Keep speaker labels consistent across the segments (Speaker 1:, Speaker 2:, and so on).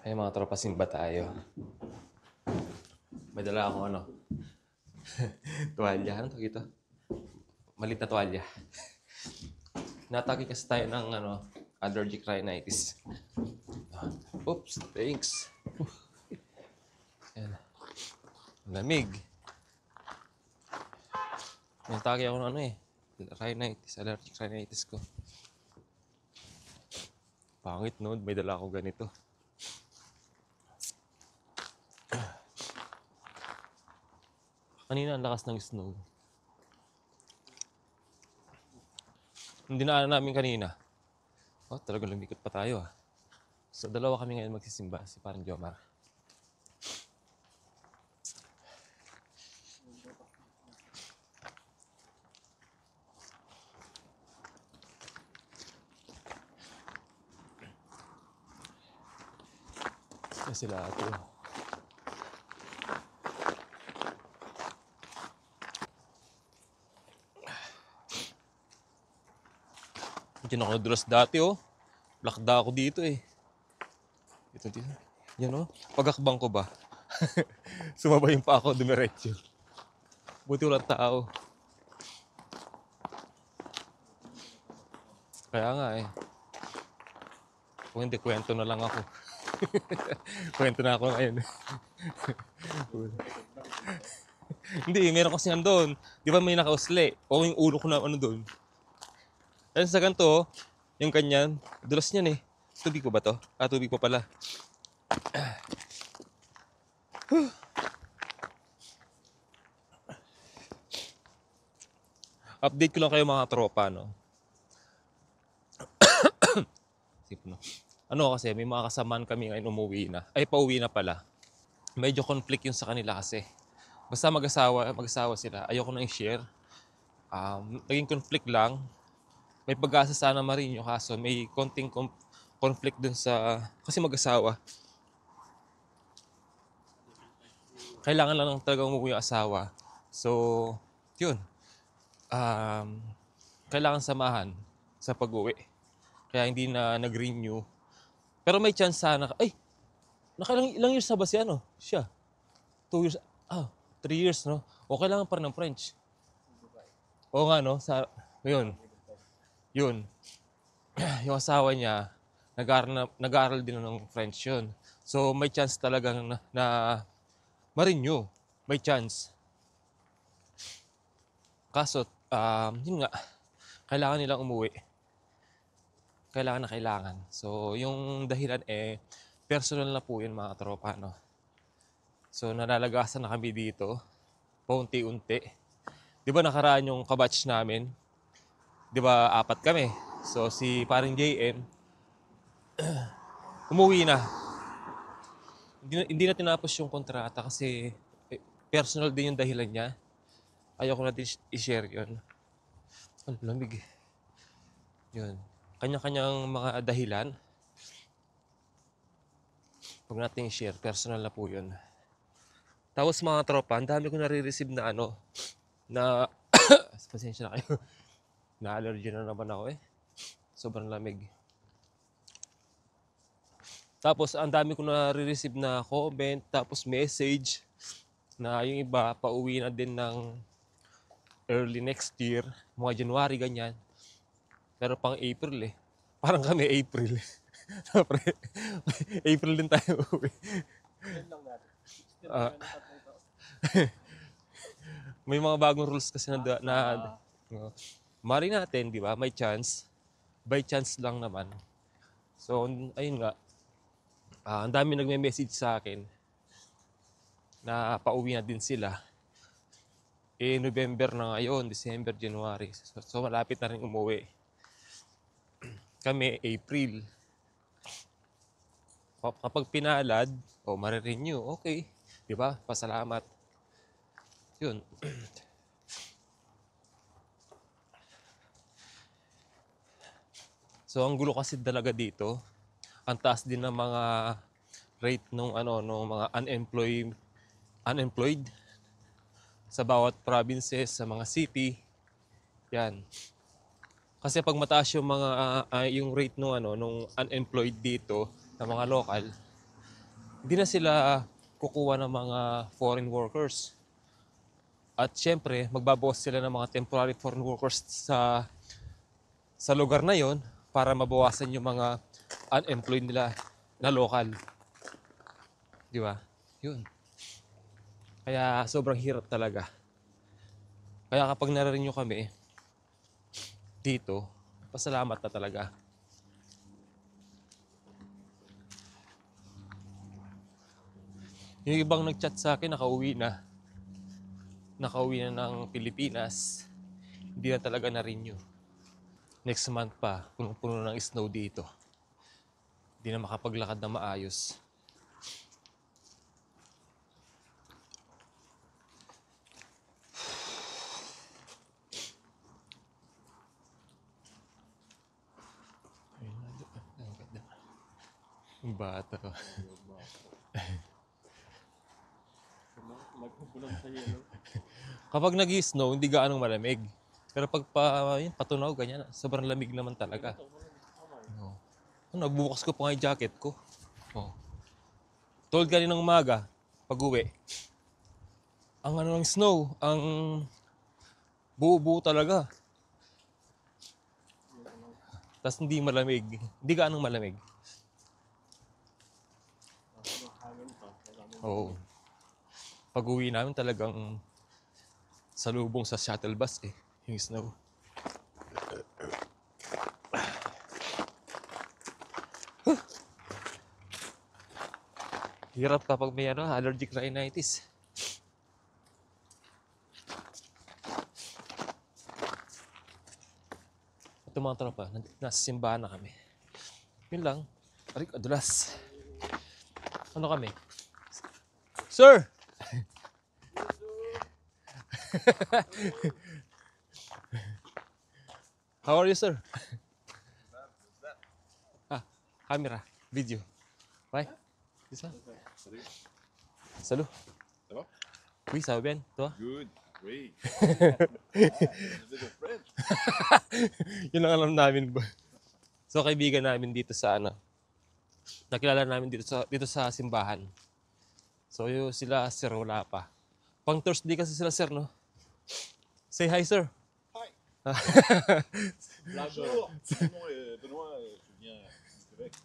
Speaker 1: Ay mga tropa, simba tayo. May dala akong tuwalya. Ano tawag ito? Malit na tuwalya. Natake kasi tayo ng allergic rhinitis. Oops, thanks. Yan. Lamig. Natake ako ng rhinitis, allergic rhinitis ko. Pangit no, may dala ako ganito. Kanina ang lakas ng snow. Hindi na namin kanina. Talagang lumikot pa tayo ah. So dalawa kami ngayon magsisimba, si parang Jomar. Sila ito. Diyan ako nadulas dati oh. Lakda ako dito eh. Ito dito. Yan oh. Pagakbang ko ba? Sumabay yung pa ako, dumiretso. Buti walang tao. Kaya nga eh. Kung hindi, kwento na lang ako. Kwento na ako ngayon. Hindi, meron kasi nandun. Di ba may nakausli? O yung ulo ko na doon. Ayun sa ganito, yung kanyan, dulas niyan eh. Tubig po ba to? Tubig po pala. Update ko lang kayo mga tropa, no? Sip, no? Kasi may mga kasamaan kami ngayon umuwi na. Ay, pauwi na pala. Medyo conflict yung sa kanila kasi. Basta mag-asawa sila. Ayoko na i-share. Naging conflict lang. May pag-asa sana marin yung kaso. May konting conflict dun sa... Kasi mag-asawa. Kailangan lang talaga umuwi yung asawa. So, yun. Kailangan samahan sa pag-uwi. Kaya hindi na nag-renew. Pero may chance sana. Ay! Ilang years na ba siya? 2 years. 3 years, no? O kailangan pa rin ng French. Oo nga, no? Yun. Yung asawa niya, nag-aaral din ng French yun. So, may chance talagang na ma-renew. May chance. Kaso, yun nga, kailangan nilang umuwi. Kailangan. So, yung dahilan personal na po yun mga tropa, no? So, nalalagasan na kami dito, paunti-unti. Di ba nakaraan yung kabatch namin? Di ba 4 kami? So, si paring JM, umuwi na. Hindi na tinapos yung kontrata kasi personal din yung dahilan niya. Ayoko na din i-share yun. Ang lamig. Yun. Kanya-kanyang mga dahilan. Huwag natin i-share. Personal na po yun. Tapos mga tropa, ang dami ko nare-receive na na pasensya na kayo. Na-allergy na naman ako eh. Sobrang lamig. Tapos ang dami ko nare-receive na comment, tapos message na yung iba pauwi na din ng early next year, mga January ganyan. Pero pang April eh. Parang kami April. April din tayo uwi. May mga bagong rules kasi mari natin, di ba? May chance. By chance lang naman. So, ayun nga. Ang dami nagme-message sa akin na pauwi na din sila. November na ngayon, December, January. So malapit na rin umuwi. Kami, April. Kapag pinalad, marirenew, okay. Di ba? Pasalamat. Yun. So, ang gulo kasi talaga dito, ang taas din ng mga rate nung mga unemployed sa bawat provinces, sa mga city. Yan. Kasi pag mataas yung mga yung rate nung unemployed dito, ng mga local, hindi na sila kukuha ng mga foreign workers. At syempre, magbabawas sila ng mga temporary foreign workers sa lugar na yon para mabawasan yung mga unemployed nila na local. Di ba? Yun. Kaya sobrang hirap talaga. Kaya kapag nararinyo kami dito, pasalamat na talaga. Yung ibang nag-chat sa akin, nakauwi na ng Pilipinas, hindi na talaga na-renew. Next month pa, punong-puno ng snow dito. Hindi na makapaglakad na maayos. Ang bata ko. Kapag nag-snow, hindi gaanong malamig. Pero pag patunaw, ganyan, sobrang lamig naman talaga. Oh. Nagbubukas ko pa nga yung jacket ko. Oh. Told kaninang umaga, pag-uwi, ang ng snow, ang buo-buo talaga. Tapos hindi malamig. Hindi gaanong malamig. Oo. Pag-uwi namin talagang salubong sa shuttle bus yung snow. Hirap kapag may allergic rhinitis. Ito mga tropa, nasa simbahan na kami. Yun lang. Arik, adulas. Ano kami? Sir! How are you, sir? Camera, video. Ouais. C'est ça?
Speaker 2: Salut.
Speaker 1: Salut.
Speaker 2: Ça va?
Speaker 1: Oui, ça va bien. Toi?
Speaker 2: Good. Oui. French.
Speaker 1: Yun ang alam namin ba? So, kaibigan namin dito sa nakilala namin dito sa simbahan. So, sila, sir, wala pa. Pang Thursday kasi sila, sir, no? Say hi, sir.
Speaker 2: Hi. Bonjour. Mon nom est Benoît. Je viens du Québec.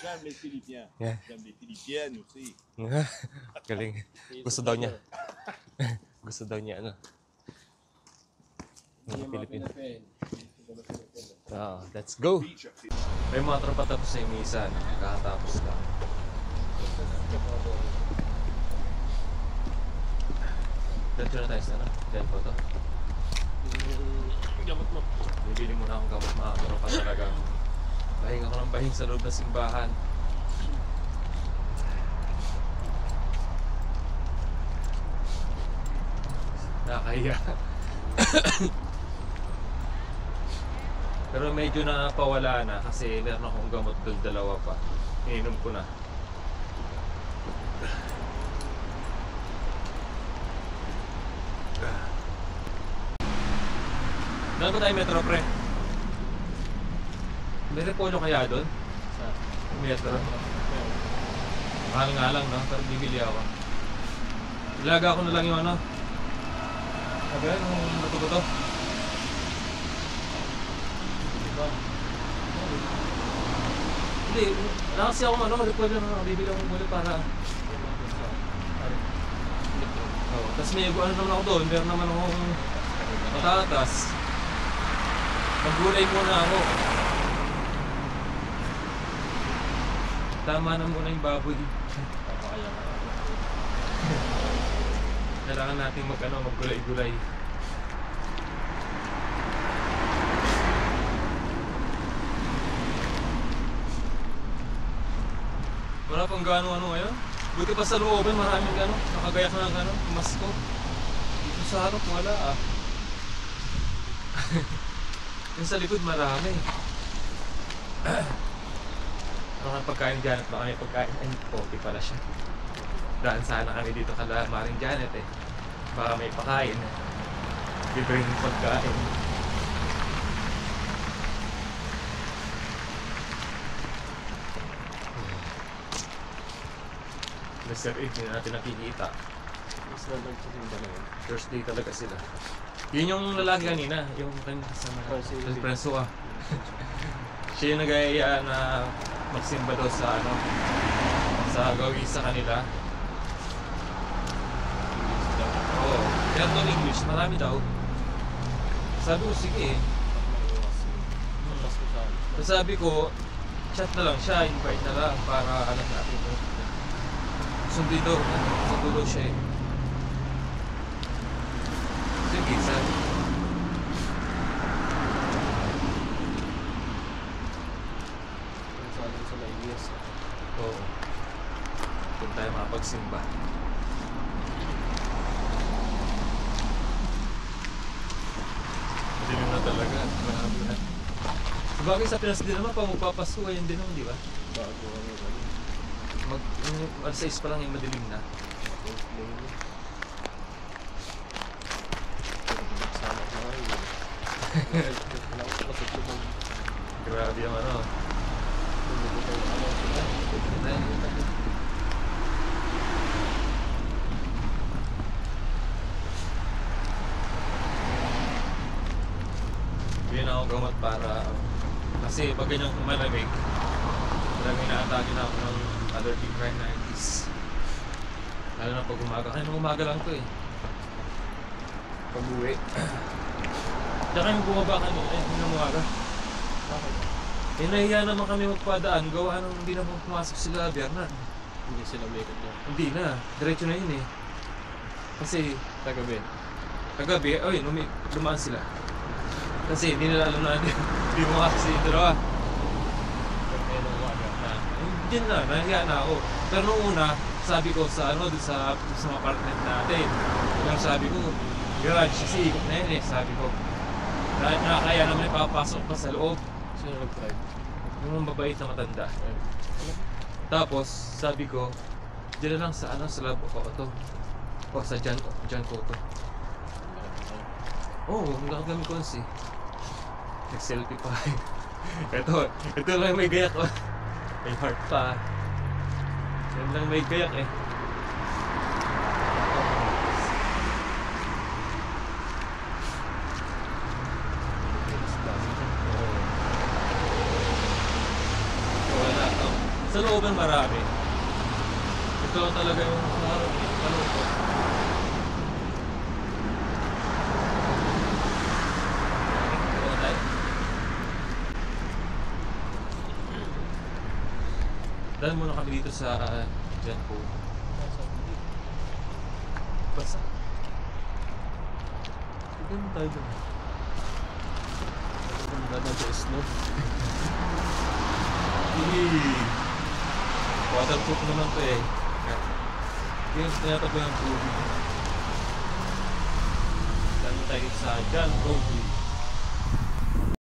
Speaker 2: J'aime les Philippiens.
Speaker 1: Yeah.
Speaker 2: J'aime les Philippiennes aussi.
Speaker 1: Galing. Gusto daw niya. Gusto daw niya, Mga Pilipino. Let's go. May mga tropa tapos sa misa. Kakatapos lang. Diretso na tayo sa Diyan po to. Gamot mo. Bibili muna akong gamot, mga tropa talaga. Bahing ako ng bahing sa loob ng simbahan. Nakakahiya. Pero medyo napawala na kasi meron akong gamot doon, dalawa pa. Ininom ko na. Daan ba tayo metro, pre? May repolyo kaya doon? Sa metro? Mahal nga lang, no? Pero bibili ako. Ilaga ko na lang yung sabi yan, yung bato-bato. Hindi, wala kasi akong repolyo na bibili akong muli para tapos may naman ako doon, meron naman akong patatas. Maggulay muna ako. Tama na muna yung baboy. Kailangan natin maggulay-gulay. Wala pang gaano ngayon. Buti pa sa looban, maraming nakagayak ng masko. Dito sa harap, wala Yung sa likod, marami. Mga pagkain Janet, baka may pagkain. Ay, pogi pala siya. Daan sana kami dito kala Maring Janet Baka may pakain. Libre ng pagkain. Mr. Ed, hindi natin nakikita.
Speaker 3: Mas na nagsisimba na yun.
Speaker 1: Thursday talaga sila. Yun yung lalaki kanina, yung kanina kasama
Speaker 3: Oh, si-
Speaker 1: si Francois. Siya yung nag-aaya na magsimba daw sa ano, sa gawin sa kanila. Oo. Kaya doon English, marami daw. Sabi ko, sige.
Speaker 3: Tapos ko sa akin.
Speaker 1: So sabi ko, chat na lang siya, invite na lang para alam natin mo. Sundi daw, sundo daw siya eh. Sige, sabi.
Speaker 3: Kung saan lang sa Lainiyas.
Speaker 1: Oo. Doon tayo makapagsimba. Madilim na talaga. Grabe na. Sabagay sa Pinas din naman, pag magpapasko, ayun din naman, di ba?
Speaker 3: Bago ano kami.
Speaker 1: Alas 6 pa lang yung madilim na.
Speaker 3: Sama ko nga yun. Wala ko sa kasot naman.
Speaker 1: Grabe yung ano.
Speaker 3: Hindi ko tayo alam sila.
Speaker 1: Yun ako gamot para kasi pag ganyang malamig malamig na atake na ako ng allergic rhinitis lalo na pag umaga kaya nung umaga lang to eh pag uwi tsaka yung bumaba kanina yung umaga
Speaker 3: Bakit?
Speaker 1: eh nahiya naman kami magpadaan gawa nung hindi na pumasok sila Bernard
Speaker 3: Hindi sila may kanya.
Speaker 1: hindi na diretso na yun eh kasi
Speaker 3: Tagabi.
Speaker 1: kagabi dumaan sila kasi hindi nila alam na hindi mo kasi yung dalawa.
Speaker 3: Kaya nung umaga.
Speaker 1: Hindi na, nahiya na ako. Pero nung una, sabi ko sa ano, doon sa mga apartment natin, yung sabi ko, garage kasi ikot na yun eh, sabi ko. Nakakaya naman ipapasok pa sa loob.
Speaker 3: Sino nag-drive?
Speaker 1: Yung mabait na matanda. Tapos, sabi ko, dyan na lang sa ano, sa labo ko to. O sa Jan Cotto. Oo, nakagamit ko si. Nag-selfie pa. ito lang may gayak ko. May heart pa. Yan lang may gayak eh. Wala. Sa looban marami. Ito lang talaga yung harap. Malungkot. Dahil muna kami dito sa Janko. Basta. Ganun tayo doon.
Speaker 3: Ganda na sa snow.
Speaker 1: Waterproof naman to eh. Yung tinatabi ng tubig. Dahil tayo sa Janko.